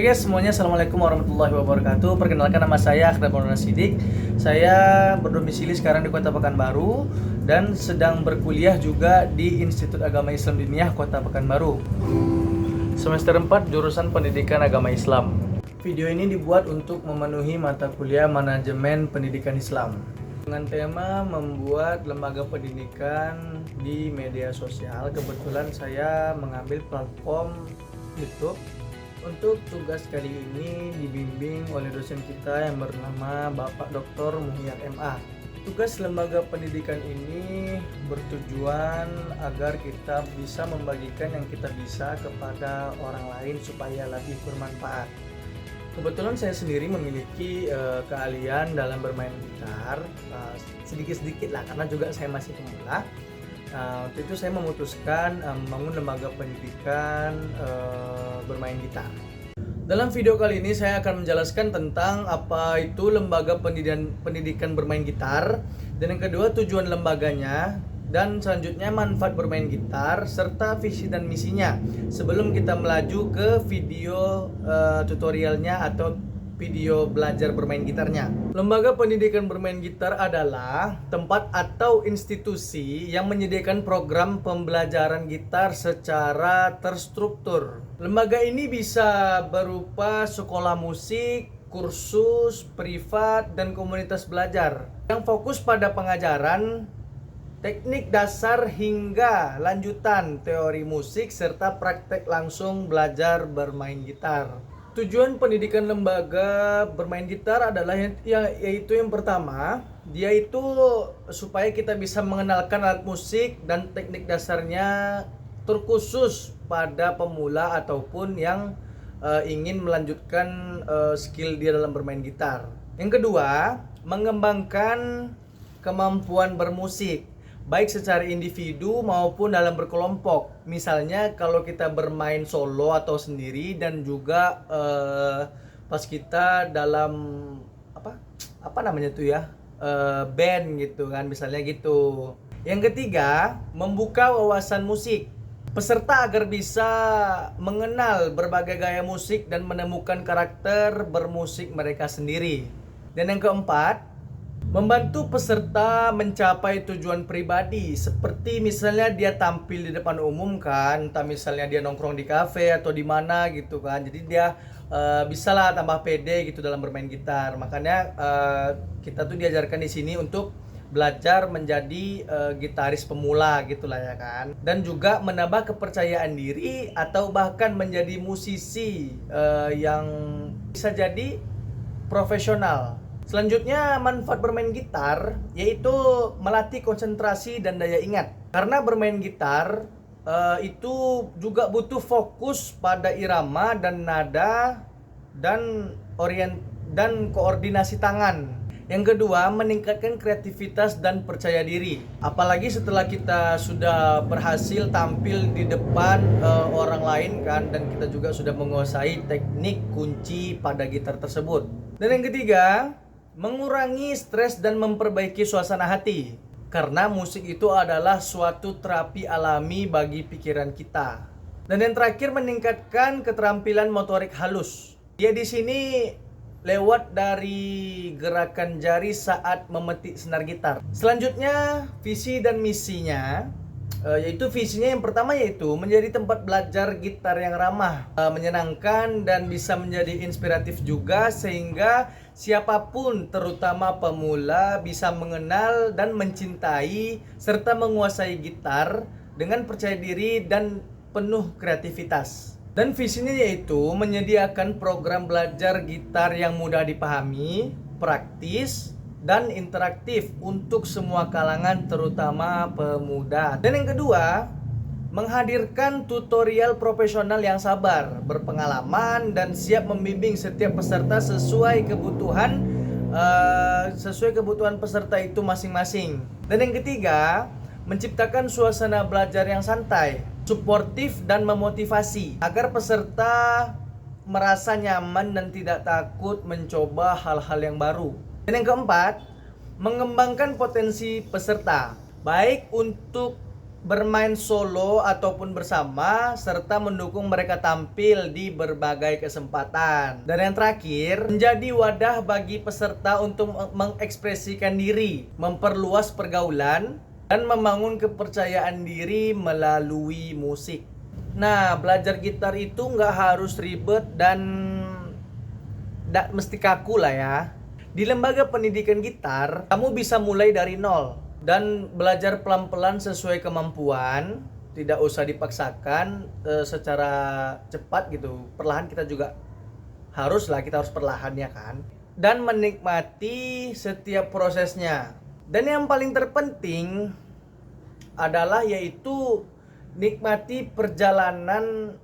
Oke guys, semuanya assalamualaikum warahmatullahi wabarakatuh. Perkenalkan, nama saya Akhdar Maulana Sidik. Saya berdomisili sekarang di Kota Pekanbaru dan sedang berkuliah juga di Institut Agama Islam Diniyah Kota Pekanbaru. Semester 4 jurusan Pendidikan Agama Islam. Video ini dibuat untuk memenuhi mata kuliah Manajemen Pendidikan Islam dengan tema membuat lembaga pendidikan di media sosial. Kebetulan saya mengambil platform YouTube. Untuk tugas kali ini dibimbing oleh dosen kita yang bernama Bapak Dr. Muhyar MA. Tugas lembaga pendidikan ini bertujuan agar kita bisa membagikan yang kita bisa kepada orang lain supaya lebih bermanfaat. Kebetulan saya sendiri memiliki keahlian dalam bermain gitar, sedikit-sedikit lah, karena juga saya masih pemula. Waktu itu saya memutuskan membangun lembaga pendidikan bermain gitar. Dalam video kali ini saya akan menjelaskan tentang apa itu lembaga pendidikan bermain gitar, dan yang kedua tujuan lembaganya, dan selanjutnya manfaat bermain gitar serta visi dan misinya. Sebelum kita melaju ke video tutorialnya atau video belajar bermain gitarnya. Lembaga pendidikan bermain gitar adalah tempat atau institusi yang menyediakan program pembelajaran gitar secara terstruktur. Lembaga ini bisa berupa sekolah musik, kursus, privat, dan komunitas belajar yang fokus pada pengajaran teknik dasar hingga lanjutan teori musik serta praktek langsung belajar bermain gitar. Tujuan pendidikan lembaga bermain gitar adalah yaitu yang pertama, dia itu supaya kita bisa mengenalkan alat musik dan teknik dasarnya terkhusus pada pemula ataupun yang ingin melanjutkan skill dia dalam bermain gitar. Yang kedua, mengembangkan kemampuan bermusik baik secara individu maupun dalam berkelompok. Misalnya kalau kita bermain solo atau sendiri, dan juga pas kita dalam apa namanya tuh ya, band gitu kan, misalnya gitu. Yang ketiga, membuka wawasan musik peserta agar bisa mengenal berbagai gaya musik dan menemukan karakter bermusik mereka sendiri. Dan yang keempat, membantu peserta mencapai tujuan pribadi, seperti misalnya dia tampil di depan umum kan, entah misalnya dia nongkrong di kafe atau di mana gitu kan. Jadi dia bisalah tambah pede gitu dalam bermain gitar. Makanya kita tuh diajarkan di sini untuk belajar menjadi gitaris pemula gitulah ya kan. Dan juga menambah kepercayaan diri atau bahkan menjadi musisi yang bisa jadi profesional. Selanjutnya, manfaat bermain gitar yaitu melatih konsentrasi dan daya ingat. Karena bermain gitar itu juga butuh fokus pada irama dan nada dan koordinasi tangan. Yang kedua, meningkatkan kreativitas dan percaya diri. Apalagi setelah kita sudah berhasil tampil di depan orang lain kan, dan kita juga sudah menguasai teknik kunci pada gitar tersebut. Dan yang ketiga, mengurangi stres dan memperbaiki suasana hati. Karena musik itu adalah suatu terapi alami bagi pikiran kita. Dan yang terakhir, meningkatkan keterampilan motorik halus. Dia di sini lewat dari gerakan jari saat memetik senar gitar. Selanjutnya, visi dan misinya, yaitu visinya yang pertama yaitu menjadi tempat belajar gitar yang ramah, menyenangkan, dan bisa menjadi inspiratif juga, sehingga siapapun terutama pemula bisa mengenal dan mencintai serta menguasai gitar dengan percaya diri dan penuh kreativitas. Dan visinya yaitu menyediakan program belajar gitar yang mudah dipahami, praktis, dan interaktif untuk semua kalangan terutama pemuda. Dan yang kedua, menghadirkan tutorial profesional yang sabar, berpengalaman, dan siap membimbing setiap peserta sesuai kebutuhan peserta itu masing-masing. Dan yang ketiga, menciptakan suasana belajar yang santai, suportif, dan memotivasi agar peserta merasa nyaman dan tidak takut mencoba hal-hal yang baru. Dan yang keempat, mengembangkan potensi peserta, baik untuk bermain solo ataupun bersama, serta mendukung mereka tampil di berbagai kesempatan. Dan yang terakhir, menjadi wadah bagi peserta untuk mengekspresikan diri, memperluas pergaulan, dan membangun kepercayaan diri melalui musik. Nah, belajar gitar itu nggak harus ribet dan mesti kaku lah ya. Di lembaga pendidikan gitar, kamu bisa mulai dari nol dan belajar pelan-pelan sesuai kemampuan, tidak usah dipaksakan secara cepat gitu. Perlahan kita juga kita harus perlahan ya kan. Dan menikmati setiap prosesnya. Dan yang paling terpenting adalah yaitu nikmati perjalanan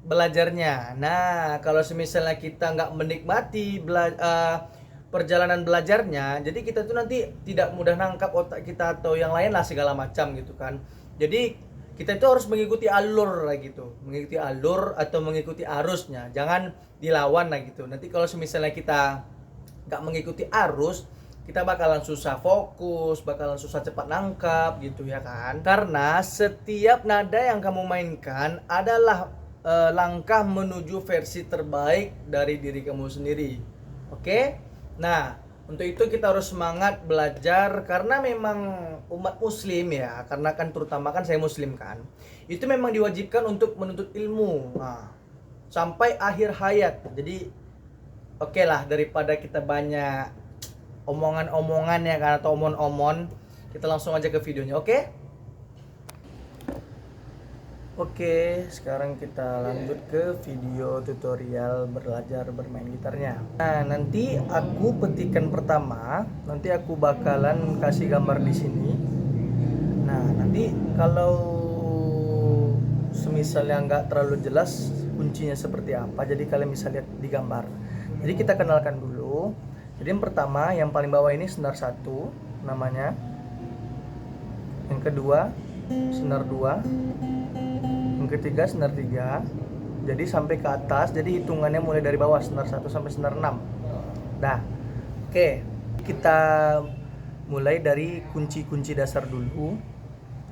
belajarnya. Nah, kalau misalnya kita nggak menikmati perjalanan belajarnya, jadi kita tuh nanti tidak mudah nangkap otak kita atau yang lain lah segala macam gitu kan. Jadi kita itu harus mengikuti alur lah gitu, mengikuti alur atau mengikuti arusnya, jangan dilawan lah gitu. Nanti kalau misalnya kita nggak mengikuti arus, kita bakalan susah fokus, bakalan susah cepat nangkap gitu ya kan. Karena setiap nada yang kamu mainkan adalah langkah menuju versi terbaik dari diri kamu sendiri. Oke? Nah, untuk itu kita harus semangat belajar karena memang umat muslim ya, karena kan terutama kan saya muslim kan. Itu memang diwajibkan untuk menuntut ilmu. Nah, sampai akhir hayat. Jadi oke lah, daripada kita banyak omongan-omongan ya kan, atau omon-omon, kita langsung aja ke videonya, oke? Oke, sekarang kita lanjut ke video tutorial belajar bermain gitarnya. Nah, nanti aku petikan pertama, nanti aku bakalan kasih gambar di sini. Nah, nanti kalau semisalnya nggak terlalu jelas kuncinya seperti apa, jadi kalian bisa lihat di gambar. Jadi kita kenalkan dulu. Jadi yang pertama, yang paling bawah ini senar 1 namanya. Yang kedua, senar 2. Yang ketiga, senar 3. Jadi sampai ke atas, jadi hitungannya mulai dari bawah, senar 1 sampai senar 6. Nah, oke. Kita mulai dari kunci-kunci dasar dulu.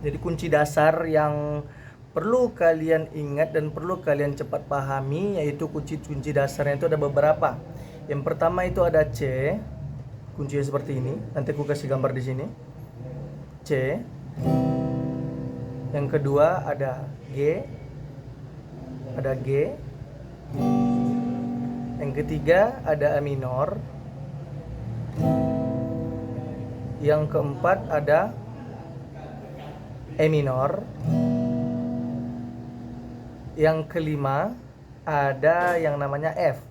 Jadi kunci dasar yang perlu kalian ingat dan perlu kalian cepat pahami, yaitu kunci-kunci dasarnya itu ada beberapa. Yang pertama itu ada C, kuncinya seperti ini. Nanti aku kasih gambar di sini. C. Yang kedua ada G, ada G. Yang ketiga ada A minor. Yang keempat ada E minor. Yang kelima ada yang namanya F.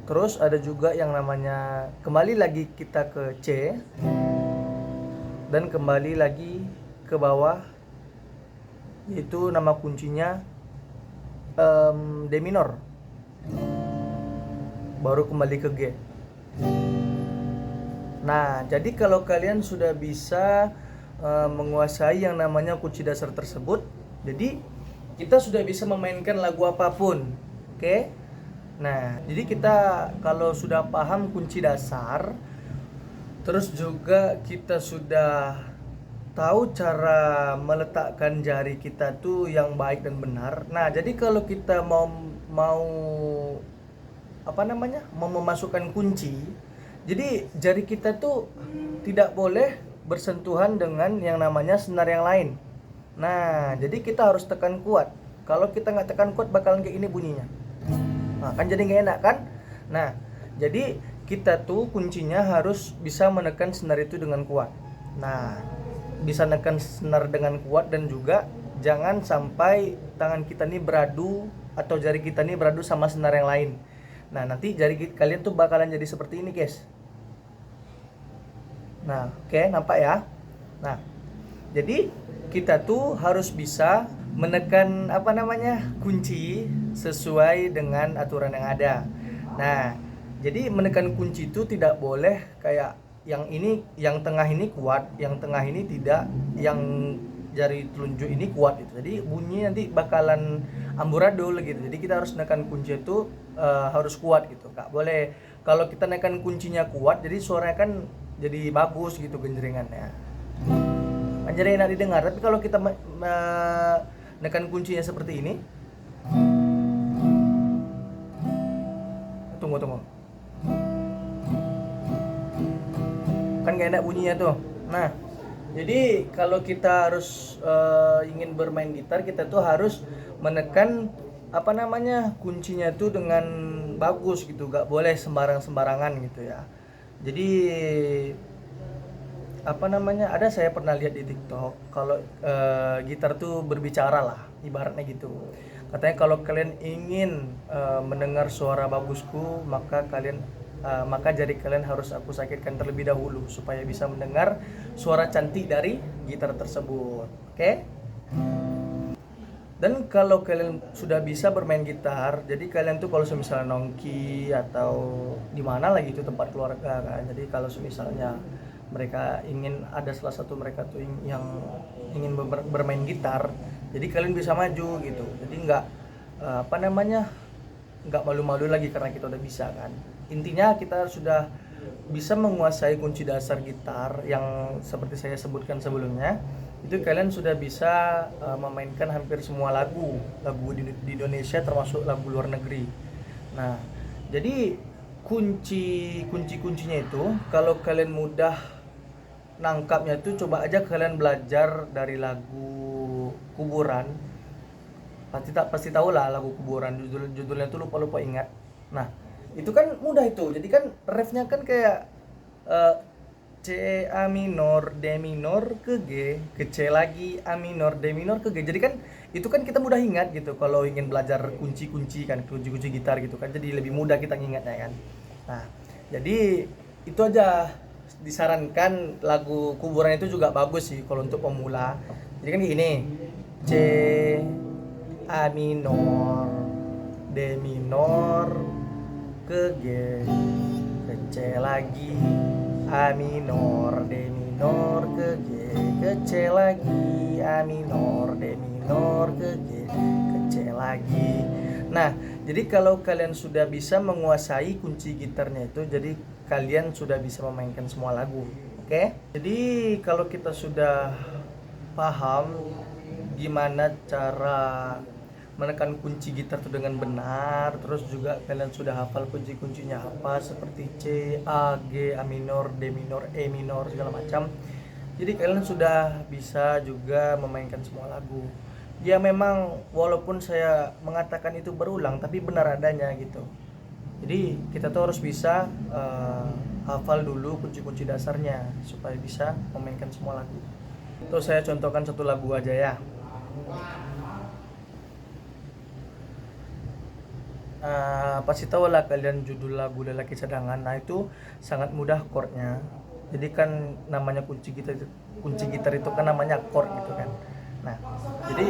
Terus ada juga yang namanya, kembali lagi kita ke C, dan kembali lagi ke bawah, yaitu nama kuncinya D minor. Baru kembali ke G. Nah, jadi kalau kalian sudah bisa menguasai yang namanya kunci dasar tersebut, jadi kita sudah bisa memainkan lagu apapun. Oke? Nah, jadi kita kalau sudah paham kunci dasar, terus juga kita sudah tahu cara meletakkan jari kita tuh yang baik dan benar. Nah, jadi kalau kita mau memasukkan kunci, jadi jari kita tuh tidak boleh bersentuhan dengan yang namanya senar yang lain. Nah, jadi kita harus tekan kuat. Kalau kita nggak tekan kuat, bakalan kayak ini bunyinya. Nah, kan jadi nggak enak kan? Nah, jadi kita tuh kuncinya harus bisa menekan senar itu dengan kuat. Nah, bisa menekan senar dengan kuat, dan juga jangan sampai tangan kita nih beradu atau jari kita nih beradu sama senar yang lain. Nah, nanti jari kalian tuh bakalan jadi seperti ini, guys. Nah, oke, nampak ya? Nah, jadi kita tuh harus bisa menekan kunci sesuai dengan aturan yang ada. Nah, jadi menekan kunci itu tidak boleh kayak yang ini, yang tengah ini kuat, yang tengah ini tidak, yang jari telunjuk ini kuat gitu. Jadi bunyi nanti bakalan amburadul gitu. Jadi kita harus menekan kunci itu harus kuat gitu. Nggak boleh kalau kita menekan kuncinya kuat, jadi suaranya kan jadi bagus gitu genjrengannya. jadi enak didengar. Tapi kalau kita menekan kuncinya seperti ini, tunggu, kan gak enak bunyinya tuh. Nah, jadi kalau kita harus ingin bermain gitar, kita tuh harus menekan kuncinya tuh dengan bagus gitu, gak boleh sembarangan gitu ya. Jadi ada saya pernah lihat di TikTok kalau gitar tuh berbicara lah, ibaratnya gitu. Katanya kalau kalian ingin mendengar suara bagusku, maka jari kalian harus aku sakitkan terlebih dahulu supaya bisa mendengar suara cantik dari gitar tersebut. Oke? Dan kalau kalian sudah bisa bermain gitar, jadi kalian tuh kalau misalnya nongki atau di mana lagi itu tempat keluarga kan. Jadi kalau misalnya mereka ada salah satu mereka tuh yang ingin bermain gitar, jadi kalian bisa maju gitu. Jadi nggak malu-malu lagi karena kita udah bisa kan. Intinya kita sudah bisa menguasai kunci dasar gitar yang seperti saya sebutkan sebelumnya. Itu kalian sudah bisa memainkan hampir semua lagu di Indonesia, termasuk lagu luar negeri. Nah, jadi kuncinya itu kalau kalian mudah nangkapnya tuh, coba aja kalian belajar dari lagu kuburan. Pasti tahu lah lagu kuburan, judulnya tuh lupa ingat. Nah, itu kan mudah itu. Jadi kan refnya kan kayak C A minor D minor ke G, ke C lagi A minor D minor ke G. Jadi kan itu kan kita mudah ingat gitu kalau ingin belajar kunci gitar gitu kan. Jadi lebih mudah kita ingatnya kan. Nah, jadi itu aja, disarankan lagu kuburan itu juga bagus sih kalau untuk pemula. Jadi kan gini, C A minor D minor ke G, ke C lagi A minor D minor ke G, ke C lagi A minor D minor ke G, ke C lagi. Nah, jadi kalau kalian sudah bisa menguasai kunci gitarnya itu, jadi kalian sudah bisa memainkan semua lagu. Oke? Jadi kalau kita sudah paham gimana cara menekan kunci gitar itu dengan benar, terus juga kalian sudah hafal kunci-kuncinya apa, seperti C, A, G, A minor, D minor, E minor, segala macam. Jadi kalian sudah bisa juga memainkan semua lagu. Ya memang walaupun saya mengatakan itu berulang, tapi benar adanya gitu. Jadi kita tuh harus bisa hafal dulu kunci-kunci dasarnya supaya bisa memainkan semua lagu. Tuh saya contohkan satu lagu aja ya. Pasti tahu lah kalian judul lagu Lelaki Cadangan. Nah itu sangat mudah chordnya. Jadi kan namanya kunci gitar itu kan namanya chord gitu kan. Nah jadi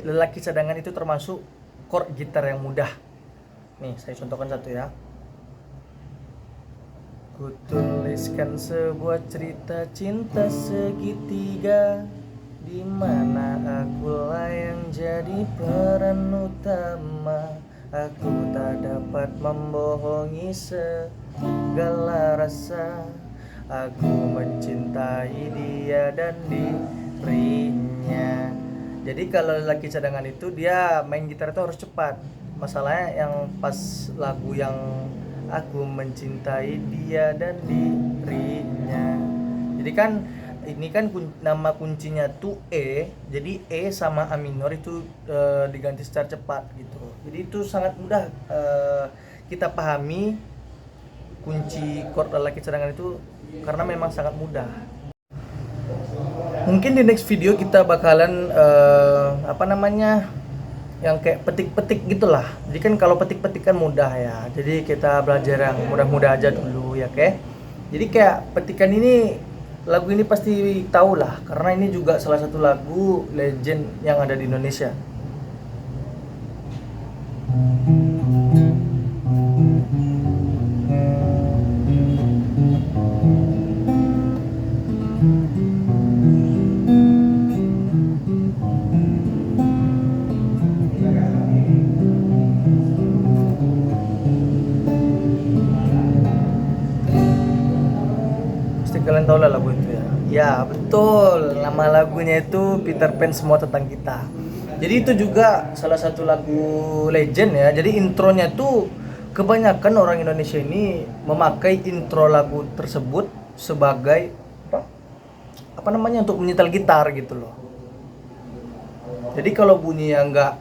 Lelaki Cadangan itu termasuk chord gitar yang mudah. Nih saya contohkan satu ya. Ku tuliskan sebuah cerita cinta segitiga, di mana akulah yang jadi peran utama. Aku tak dapat membohongi segala rasa. Aku mencintai dia dan dirinya. Jadi kalau Lelaki Cadangan itu dia main gitar itu harus cepat. Masalahnya yang pas lagu yang aku mencintai dia dan dirinya. Jadi kan ini kan nama kuncinya tuh E, jadi E sama A minor itu diganti secara cepat gitu. Jadi itu sangat mudah kita pahami kunci chord Lelaki Cadangan itu karena memang sangat mudah. Mungkin di next video kita bakalan yang kayak petik-petik gitulah. Jadi kan kalau petik-petik kan mudah ya. Jadi kita belajar yang mudah-mudah aja dulu ya, oke? Jadi kayak petikan ini, lagu ini pasti tahu lah karena ini juga salah satu lagu legend yang ada di Indonesia. Pasti kalian tahu lah lagu itu ya. Ya, betul. Nama lagunya itu Peter Pan Semua Tentang Kita. Jadi itu juga salah satu lagu legend ya. Jadi intronya tuh kebanyakan orang Indonesia ini memakai intro lagu tersebut sebagai apa? Apa namanya, untuk menyetel gitar gitu loh. Jadi kalau bunyinya nggak,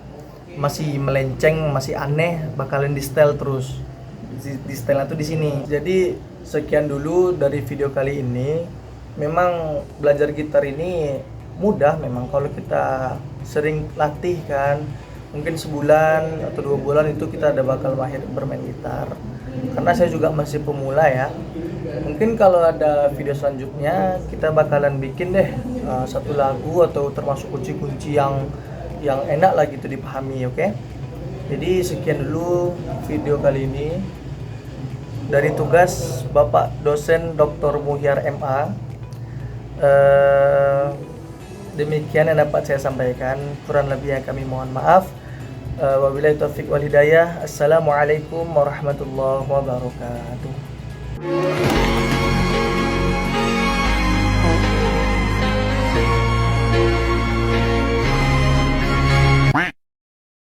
masih melenceng, masih aneh, bakalan di setel terus. Di setelnya tuh di sini. Jadi sekian dulu dari video kali ini. Memang belajar gitar ini mudah memang kalau kita sering latih kan. Mungkin sebulan atau 2 bulan itu kita udah bakal mahir bermain gitar. Karena saya juga masih pemula ya. Mungkin kalau ada video selanjutnya kita bakalan bikin deh satu lagu atau termasuk kunci-kunci yang enak lah gitu dipahami, oke? Jadi sekian dulu video kali ini dari tugas Bapak dosen Dr. Muhyar MA. Demikian yang dapat saya sampaikan, kurang lebihnya kami mohon maaf. Wabillahi taufiq wal hidayah. Assalamualaikum warahmatullahi wabarakatuh.